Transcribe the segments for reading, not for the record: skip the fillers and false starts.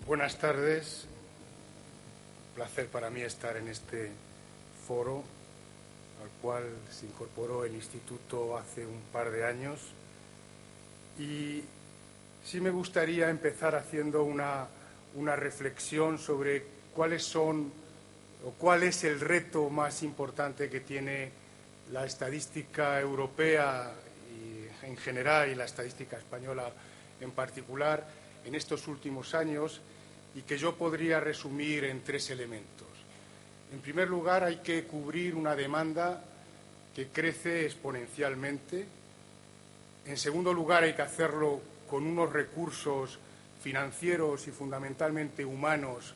Buenas tardes. Un placer para mí estar en este foro al cual se incorporó el Instituto hace un par de años. Y sí me gustaría empezar haciendo una reflexión sobre cuál es el reto más importante que tiene la estadística europea y en general y la estadística española en particular en estos últimos años, y que yo podría resumir en tres elementos. En primer lugar, hay que cubrir una demanda que crece exponencialmente. En segundo lugar, hay que hacerlo con unos recursos financieros y fundamentalmente humanos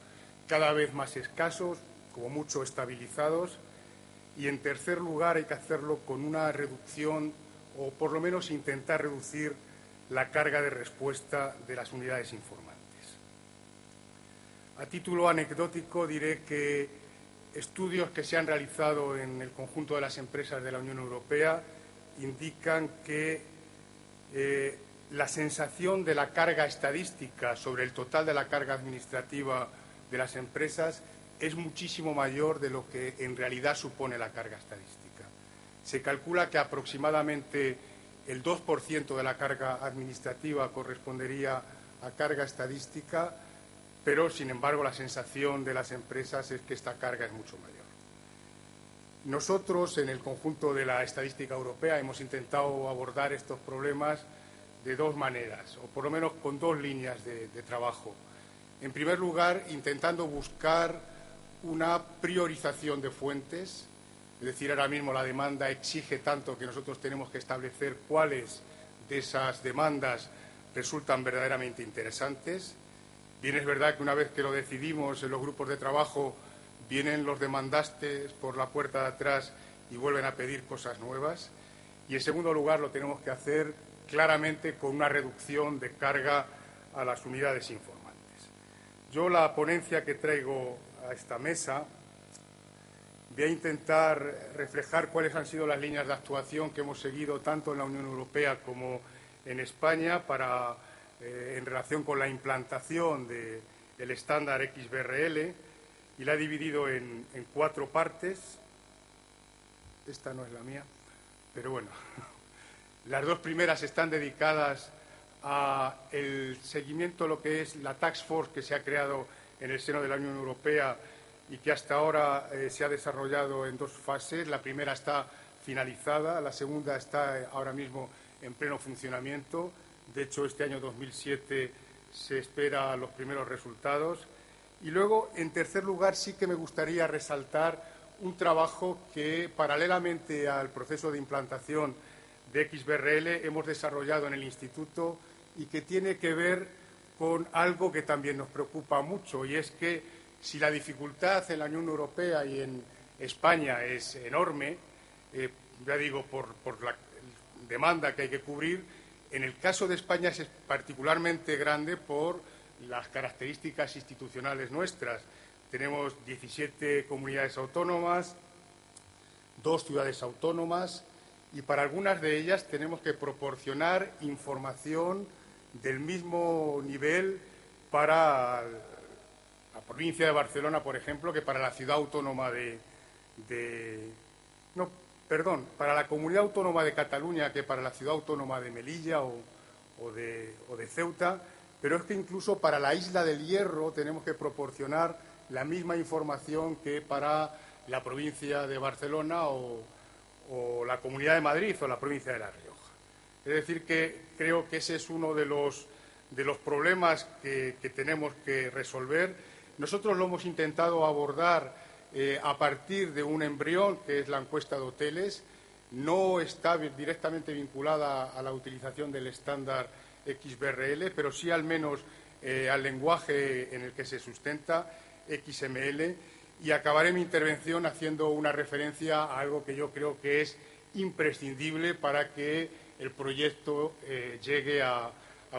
cada vez más escasos, como mucho estabilizados. Y en tercer lugar, hay que hacerlo con una reducción, o por lo menos intentar reducir la carga de respuesta de las unidades informantes. A título anecdótico diré que estudios que se han realizado en el conjunto de las empresas de la Unión Europea indican que la sensación de la carga estadística sobre el total de la carga administrativa de las empresas es muchísimo mayor de lo que en realidad supone la carga estadística. Se calcula que aproximadamente el 2% de la carga administrativa correspondería a carga estadística, pero, sin embargo, la sensación de las empresas es que esta carga es mucho mayor. Nosotros, en el conjunto de la estadística europea, hemos intentado abordar estos problemas de dos maneras, o por lo menos con dos líneas de trabajo. En primer lugar, intentando buscar una priorización de fuentes. Es decir, ahora mismo la demanda exige tanto que nosotros tenemos que establecer cuáles de esas demandas resultan verdaderamente interesantes. Bien, es verdad que una vez que lo decidimos en los grupos de trabajo, vienen los demandantes por la puerta de atrás y vuelven a pedir cosas nuevas. Y, en segundo lugar, lo tenemos que hacer claramente con una reducción de carga a las unidades informantes. Yo, la ponencia que traigo a esta mesa, voy a intentar reflejar cuáles han sido las líneas de actuación que hemos seguido tanto en la Unión Europea como en España en relación con la implantación del estándar XBRL, y la he dividido en cuatro partes. Esta no es la mía, pero bueno. Las dos primeras están dedicadas al seguimiento de lo que es la Task Force que se ha creado en el seno de la Unión Europea y que hasta ahora se ha desarrollado en dos fases. La primera está finalizada, la segunda está ahora mismo en pleno funcionamiento. De hecho, este año 2007 se espera los primeros resultados. Y luego, en tercer lugar, sí que me gustaría resaltar un trabajo que, paralelamente al proceso de implantación de XBRL, hemos desarrollado en el Instituto y que tiene que ver con algo que también nos preocupa mucho, y es que si la dificultad en la Unión Europea y en España es enorme, ya digo, por la demanda que hay que cubrir, en el caso de España es particularmente grande por las características institucionales nuestras. Tenemos 17 comunidades autónomas, 2 ciudades autónomas, y para algunas de ellas tenemos que proporcionar información del para la provincia de Barcelona, por ejemplo, que para la ciudad autónoma para la comunidad autónoma de Cataluña, que para la ciudad autónoma de Melilla o de Ceuta, pero es que incluso para la isla del Hierro tenemos que proporcionar la misma información que para la provincia de Barcelona o la Comunidad de Madrid o la provincia de La Rioja. Es decir, que creo que ese es uno de los problemas que tenemos que resolver. Nosotros lo hemos intentado abordar a partir de un embrión, que es la encuesta de hoteles. No está directamente vinculada a la utilización del estándar XBRL, pero sí al menos al lenguaje en el que se sustenta, XML. Y acabaré mi intervención haciendo una referencia a algo que yo creo que es imprescindible para que el proyecto llegue a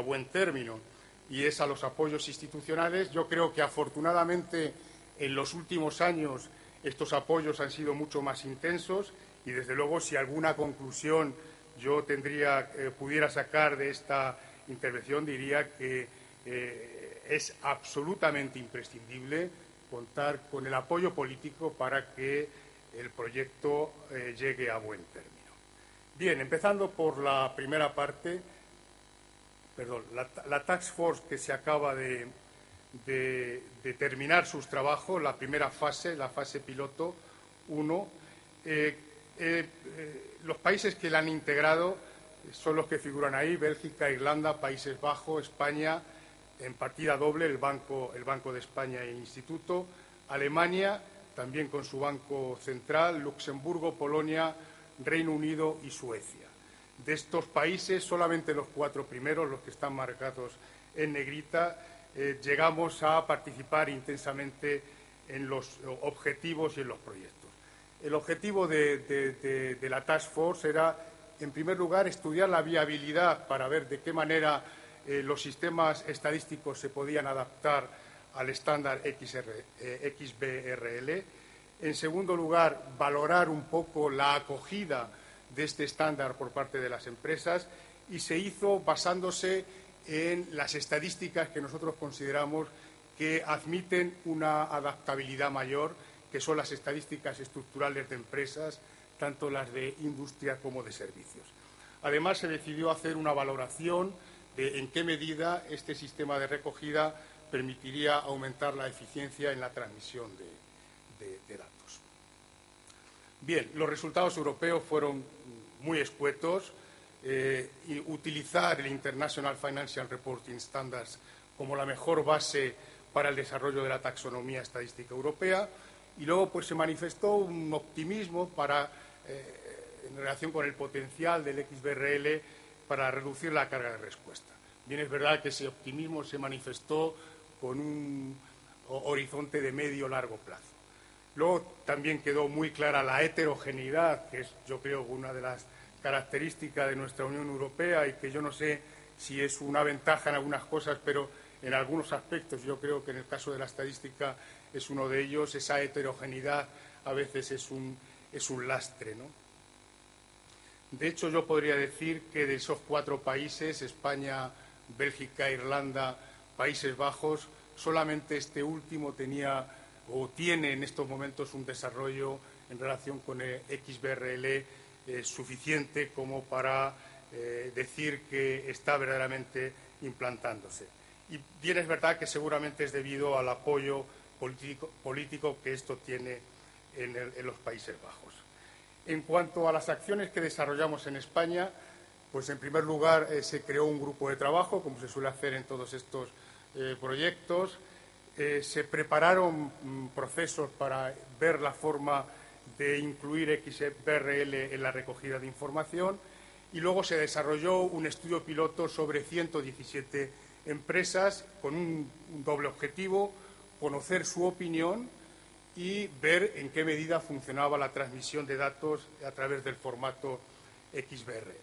buen término, y es a los apoyos institucionales. Yo creo que, afortunadamente, en los últimos años estos apoyos han sido mucho más intensos y, desde luego, si alguna conclusión pudiera sacar de esta intervención, diría que es absolutamente imprescindible contar con el apoyo político para que el proyecto llegue a buen término. Bien, empezando por la primera parte, la Task Force que se acaba de terminar sus trabajos, la primera fase, la fase piloto 1, los países que la han integrado son los que figuran ahí: Bélgica, Irlanda, Países Bajos, España, en partida doble el Banco de España e Instituto, Alemania, también con su Banco Central, Luxemburgo, Polonia, Reino Unido y Suecia. De estos países, solamente los 4 primeros, los que están marcados en negrita, llegamos a participar intensamente en los objetivos y en los proyectos. El objetivo de la Task Force era, en primer lugar, estudiar la viabilidad para ver de qué manera los sistemas estadísticos se podían adaptar al estándar XBRL. En segundo lugar, valorar un poco la acogida de este estándar por parte de las empresas, y se hizo basándose en las estadísticas que nosotros consideramos que admiten una adaptabilidad mayor, que son las estadísticas estructurales de empresas, tanto las de industria como de servicios. Además, se decidió hacer una valoración de en qué medida este sistema de recogida permitiría aumentar la eficiencia en la transmisión de datos. Bien, los resultados europeos fueron muy escuetos. Y utilizar el International Financial Reporting Standards como la mejor base para el desarrollo de la taxonomía estadística europea, y luego pues se manifestó un optimismo en relación con el potencial del XBRL para reducir la carga de respuesta. Bien, es verdad que ese optimismo se manifestó con un horizonte de medio-largo plazo. Luego también quedó muy clara la heterogeneidad, que es, yo creo, una de las características de nuestra Unión Europea, y que yo no sé si es una ventaja en algunas cosas, pero en algunos aspectos yo creo que en el caso de la estadística es uno de ellos. Esa heterogeneidad a veces es un lastre, ¿no? De hecho, yo podría decir que de esos 4 países, España, Bélgica, Irlanda, Países Bajos, solamente este último tenía o tiene en estos momentos un desarrollo en relación con el XBRL suficiente como para decir que está verdaderamente implantándose. Y bien, es verdad que seguramente es debido al apoyo político que esto tiene en los Países Bajos. En cuanto a las acciones que desarrollamos en España, pues en primer lugar se creó un grupo de trabajo, como se suele hacer en todos estos proyectos. Se prepararon procesos para ver la forma de incluir XBRL en la recogida de información, y luego se desarrolló un estudio piloto sobre 117 empresas con un doble objetivo: conocer su opinión y ver en qué medida funcionaba la transmisión de datos a través del formato XBRL.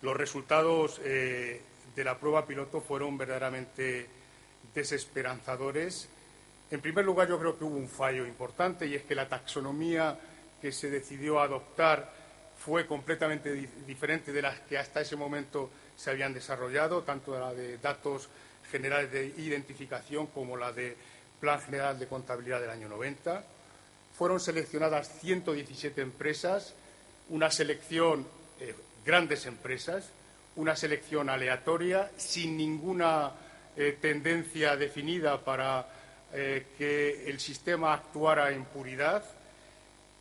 Los resultados de la prueba piloto fueron verdaderamente desesperanzadores. En primer lugar, yo creo que hubo un fallo importante, y es que la taxonomía que se decidió adoptar fue completamente diferente de las que hasta ese momento se habían desarrollado, tanto la de datos generales de identificación como la de Plan General de Contabilidad del año 90. Fueron seleccionadas 117 empresas, una selección, grandes empresas, una selección aleatoria, sin ninguna tendencia definida para que el sistema actuara en puridad.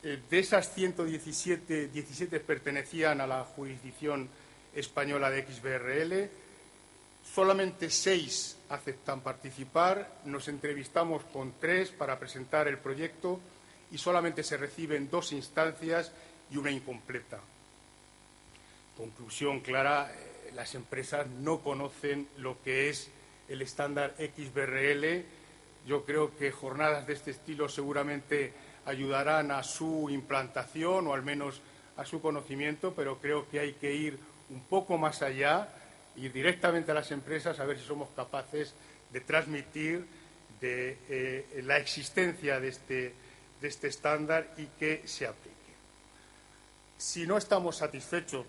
De esas 117, 17 pertenecían a la jurisdicción española de XBRL. Solamente 6 aceptan participar. Nos entrevistamos con 3 para presentar el proyecto, y solamente se reciben 2 instancias y una incompleta. Conclusión clara: las empresas no conocen lo que es el estándar XBRL. Yo creo que jornadas de este estilo seguramente ayudarán a su implantación, o al menos a su conocimiento, pero creo que hay que ir un poco más allá, ir directamente a las empresas a ver si somos capaces de transmitir la existencia de este estándar y que se aplique. Si no estamos satisfechos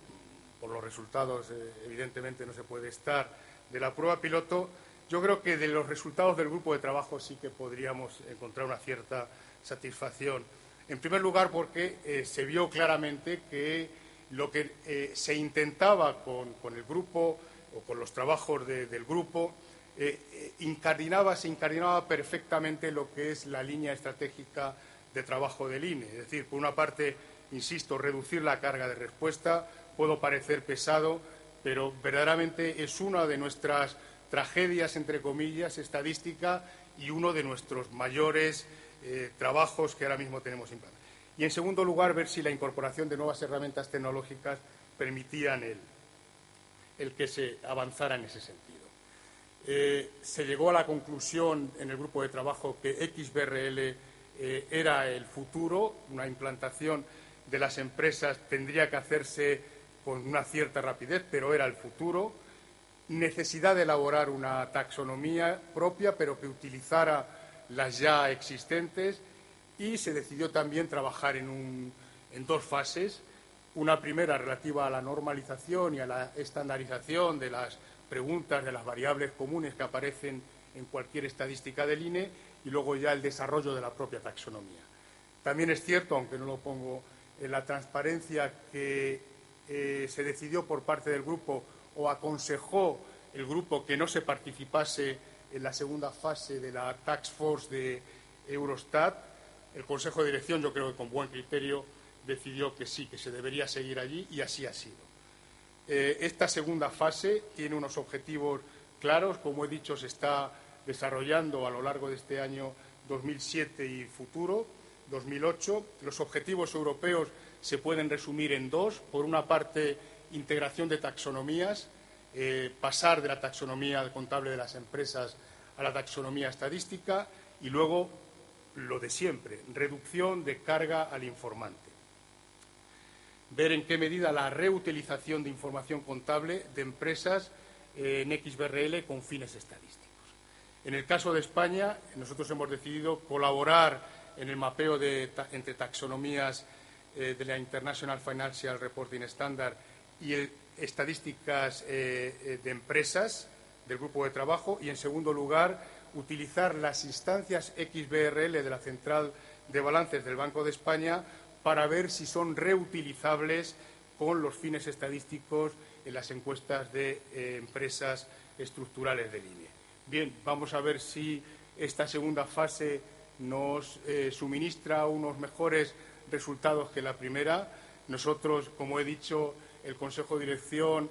por los resultados, evidentemente no se puede estar, de la prueba piloto, Yo creo que de los resultados del grupo de trabajo sí que podríamos encontrar una cierta satisfacción. En primer lugar, porque se vio claramente que lo que se intentaba con el grupo o con los trabajos del grupo se incardinaba perfectamente lo que es la línea estratégica de trabajo del INE. Es decir, por una parte, insisto, reducir la carga de respuesta. Puedo parecer pesado, pero verdaderamente es una de nuestras tragedias, entre comillas, estadística y uno de nuestros mayores trabajos que ahora mismo tenemos implantados. Y, en segundo lugar, ver si la incorporación de nuevas herramientas tecnológicas permitían el que se avanzara en ese sentido. Se llegó a la conclusión en el grupo de trabajo que XBRL era el futuro. Una implantación de las empresas tendría que hacerse con una cierta rapidez, pero era el futuro. Necesidad de elaborar una taxonomía propia, pero que utilizara las ya existentes, y se decidió también trabajar en dos fases. Una primera relativa a la normalización y a la estandarización de las preguntas, de las variables comunes que aparecen en cualquier estadística del INE, y luego ya el desarrollo de la propia taxonomía. También es cierto, aunque no lo pongo en la transparencia, que se decidió por parte del grupo o aconsejó el grupo que no se participase en la segunda fase de la Task Force de Eurostat. El Consejo de Dirección, yo creo que con buen criterio, decidió que sí, que se debería seguir allí, y así ha sido. Esta segunda fase tiene unos objetivos claros. Como he dicho, se está desarrollando a lo largo de este año 2007 y futuro, 2008. Los objetivos europeos se pueden resumir en dos. Por una parte, integración de taxonomías, pasar de la taxonomía contable de las empresas a la taxonomía estadística, y luego lo de siempre, reducción de carga al informante. Ver en qué medida la reutilización de información contable de empresas en XBRL con fines estadísticos. En el caso de España, nosotros hemos decidido colaborar en el mapeo entre taxonomías de la International Financial Reporting Standard y estadísticas de empresas del grupo de trabajo, y, en segundo lugar, utilizar las instancias XBRL de la Central de Balances del Banco de España para ver si son reutilizables con los fines estadísticos en las encuestas de empresas estructurales del INE. Bien, vamos a ver si esta segunda fase nos suministra unos mejores resultados que la primera. Nosotros, como he dicho, el Consejo de Dirección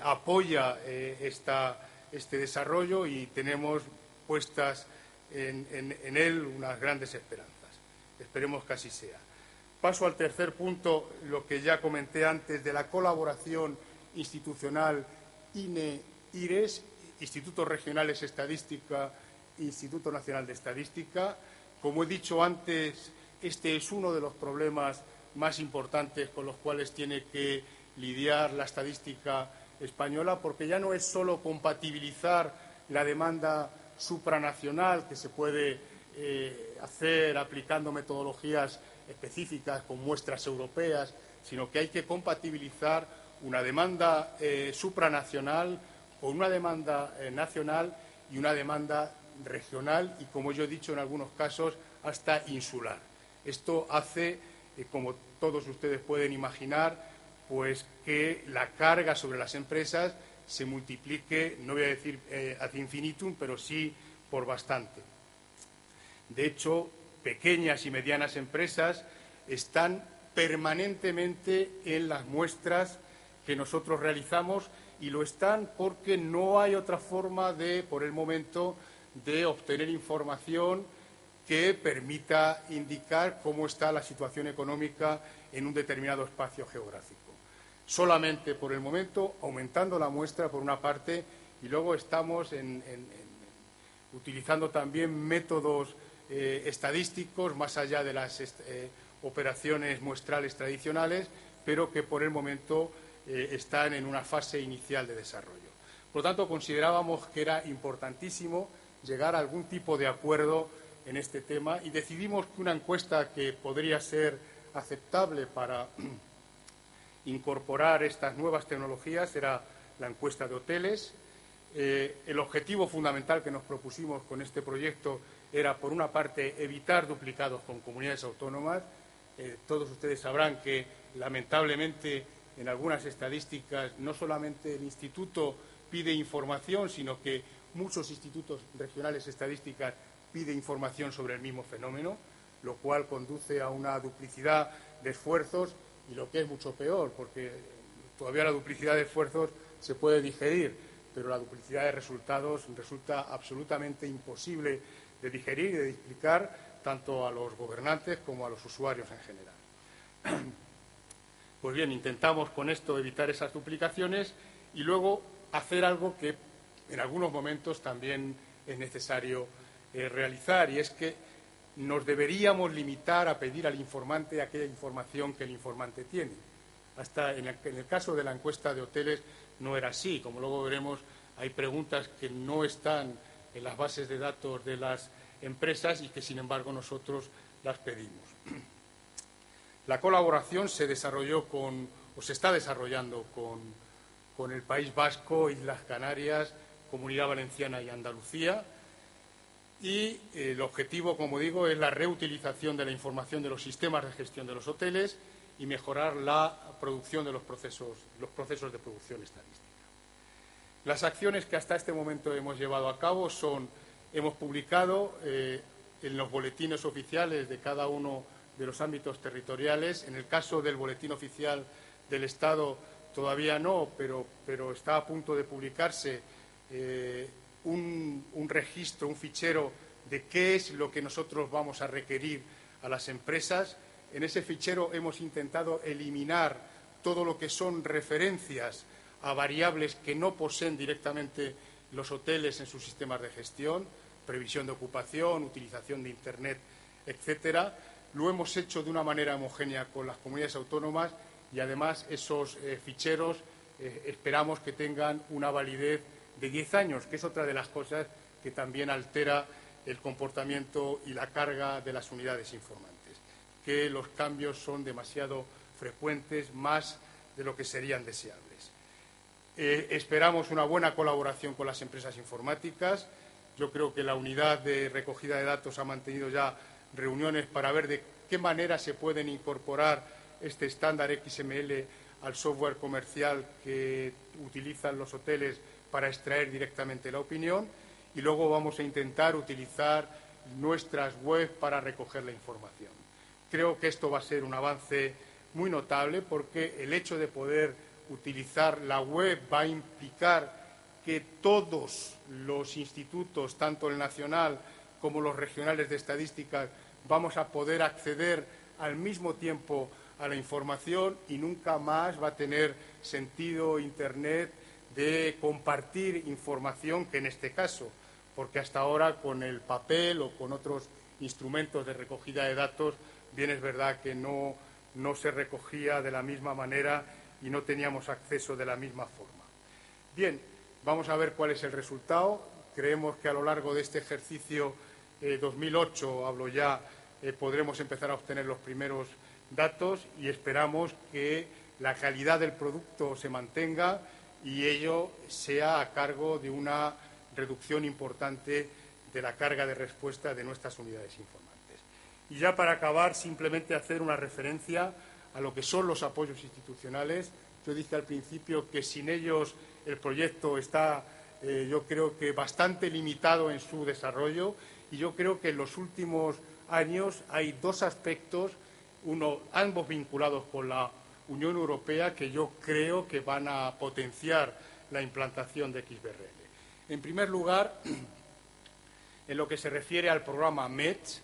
apoya este desarrollo, y tenemos puestas en él unas grandes esperanzas. Esperemos que así sea. Paso al tercer punto, lo que ya comenté antes, de la colaboración institucional INE-IRES, Institutos Regionales de Estadística, Instituto Nacional de Estadística. Como he dicho antes, este es uno de los problemas más importantes con los cuales tiene que lidiar la estadística española, porque ya no es solo compatibilizar la demanda supranacional, que se puede hacer aplicando metodologías específicas con muestras europeas, sino que hay que compatibilizar una demanda supranacional con una demanda nacional y una demanda regional, y, como yo he dicho, en algunos casos hasta insular. Esto hace, como todos ustedes pueden imaginar, pues que la carga sobre las empresas se multiplique, no voy a decir ad infinitum, pero sí por bastante. De hecho, pequeñas y medianas empresas están permanentemente en las muestras que nosotros realizamos, y lo están porque no hay otra forma por el momento, de obtener información que permita indicar cómo está la situación económica en un determinado espacio geográfico. Solamente por el momento aumentando la muestra, por una parte, y luego estamos utilizando también métodos estadísticos más allá de las operaciones muestrales tradicionales, pero que por el momento están en una fase inicial de desarrollo. Por lo tanto, considerábamos que era importantísimo llegar a algún tipo de acuerdo en este tema, y decidimos que una encuesta que podría ser aceptable para incorporar estas nuevas tecnologías era la encuesta de hoteles. El objetivo fundamental que nos propusimos con este proyecto era, por una parte, evitar duplicados con comunidades autónomas. Todos ustedes sabrán que, lamentablemente, en algunas estadísticas no solamente el Instituto pide información, sino que muchos institutos regionales estadísticas piden información sobre el mismo fenómeno, lo cual conduce a una duplicidad de esfuerzos y, lo que es mucho peor, porque todavía la duplicidad de esfuerzos se puede digerir, pero la duplicidad de resultados resulta absolutamente imposible de digerir y de explicar tanto a los gobernantes como a los usuarios en general. Pues bien, intentamos con esto evitar esas duplicaciones y luego hacer algo que en algunos momentos también es necesario realizar, y es que nos deberíamos limitar a pedir al informante aquella información que el informante tiene. Hasta en el caso de la encuesta de hoteles no era así. Como luego veremos, hay preguntas que no están en las bases de datos de las empresas y que, sin embargo, nosotros las pedimos. La colaboración se desarrolló se está desarrollando con el País Vasco, Islas Canarias, Comunidad Valenciana y Andalucía. Y el objetivo, como digo, es la reutilización de la información de los sistemas de gestión de los hoteles y mejorar la producción de los procesos de producción estadística. Las acciones que hasta este momento hemos llevado a cabo son: hemos publicado en los boletines oficiales de cada uno de los ámbitos territoriales. En el caso del boletín oficial del Estado todavía no, pero está a punto de publicarse un registro, un fichero de qué es lo que nosotros vamos a requerir a las empresas. En ese fichero hemos intentado eliminar todo lo que son referencias a variables que no poseen directamente los hoteles en sus sistemas de gestión, previsión de ocupación, utilización de Internet, etcétera. Lo hemos hecho de una manera homogénea con las comunidades autónomas y, además, esos ficheros esperamos que tengan una validez de 10 años, que es otra de las cosas que también altera el comportamiento y la carga de las unidades informantes, que los cambios son demasiado frecuentes, más de lo que serían deseables. Esperamos una buena colaboración con las empresas informáticas. Yo creo que la unidad de recogida de datos ha mantenido ya reuniones para ver de qué manera se pueden incorporar este estándar XML al software comercial que utilizan los hoteles para extraer directamente la opinión, y luego vamos a intentar utilizar nuestras webs para recoger la información. Creo que esto va a ser un avance muy notable, porque el hecho de poder utilizar la web va a implicar que todos los institutos, tanto el nacional como los regionales de estadísticas, vamos a poder acceder al mismo tiempo a la información, y nunca más va a tener sentido Internet de compartir información, que en este caso, porque hasta ahora con el papel o con otros instrumentos de recogida de datos, bien es verdad que no se recogía de la misma manera y no teníamos acceso de la misma forma. Bien, vamos a ver cuál es el resultado. Creemos que a lo largo de este ejercicio 2008, hablo ya, podremos empezar a obtener los primeros datos, y esperamos que la calidad del producto se mantenga y ello sea a cargo de una reducción importante de la carga de respuesta de nuestras unidades informantes. Y ya para acabar, simplemente hacer una referencia a lo que son los apoyos institucionales. Yo dije al principio que sin ellos el proyecto está, yo creo que bastante limitado en su desarrollo, y yo creo que en los últimos años hay dos aspectos, ambos vinculados con la Unión Europea, que yo creo que van a potenciar la implantación de XBRL. En primer lugar, en lo que se refiere al programa MEDS,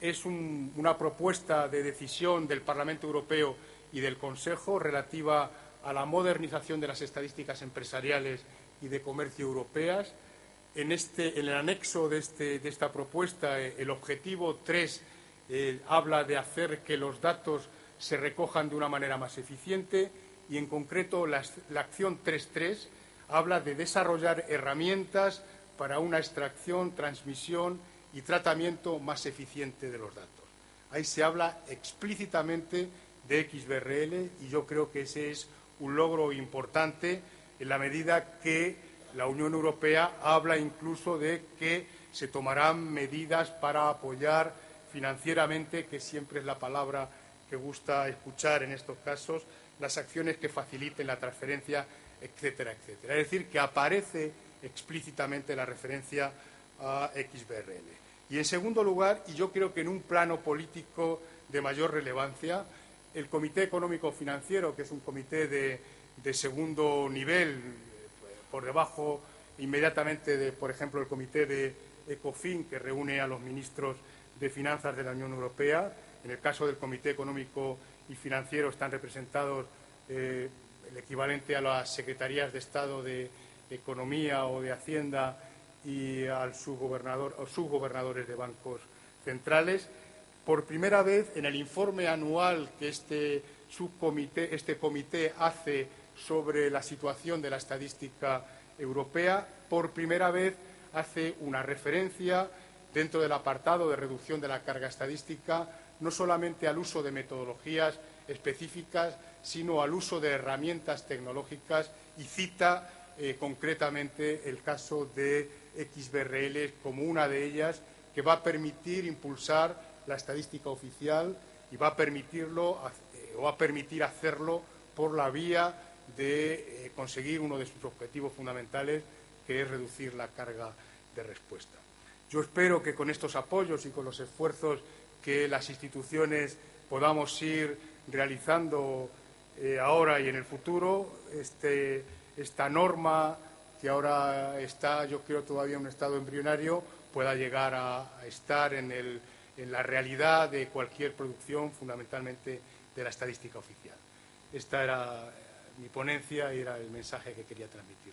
es una propuesta de decisión del Parlamento Europeo y del Consejo relativa a la modernización de las estadísticas empresariales y de comercio europeas. En el anexo de esta propuesta, el objetivo 3 habla de hacer que los datos se recojan de una manera más eficiente, y en concreto la acción 3.3 habla de desarrollar herramientas para una extracción, transmisión y tratamiento más eficiente de los datos. Ahí se habla explícitamente de XBRL, y yo creo que ese es un logro importante en la medida que la Unión Europea habla incluso de que se tomarán medidas para apoyar financieramente, que siempre es la palabra que gusta escuchar en estos casos, las acciones que faciliten la transferencia, etcétera, etcétera. Es decir, que aparece explícitamente la referencia a XBRL. Y, en segundo lugar, y yo creo que en un plano político de mayor relevancia, el Comité Económico Financiero, que es un comité de segundo nivel, por debajo inmediatamente de, por ejemplo, el Comité de ECOFIN, que reúne a los ministros de Finanzas de la Unión Europea. En el caso del Comité Económico y Financiero están representados el equivalente a las secretarías de Estado de Economía o de Hacienda y al subgobernador o subgobernadores de bancos centrales. Por primera vez, en el informe anual que este comité hace sobre la situación de la estadística europea, por primera vez hace una referencia dentro del apartado de reducción de la carga estadística, no solamente al uso de metodologías específicas, sino al uso de herramientas tecnológicas, y cita concretamente el caso de XBRL como una de ellas, que va a permitir impulsar la estadística oficial y va a permitir hacerlo por la vía de conseguir uno de sus objetivos fundamentales, que es reducir la carga de respuesta. Yo espero que con estos apoyos y con los esfuerzos que las instituciones podamos ir realizando ahora y en el futuro, esta norma, que ahora está, yo creo, todavía en un estado embrionario, pueda llegar a estar en la realidad de cualquier producción, fundamentalmente de la estadística oficial. Esta era mi ponencia y era el mensaje que quería transmitir.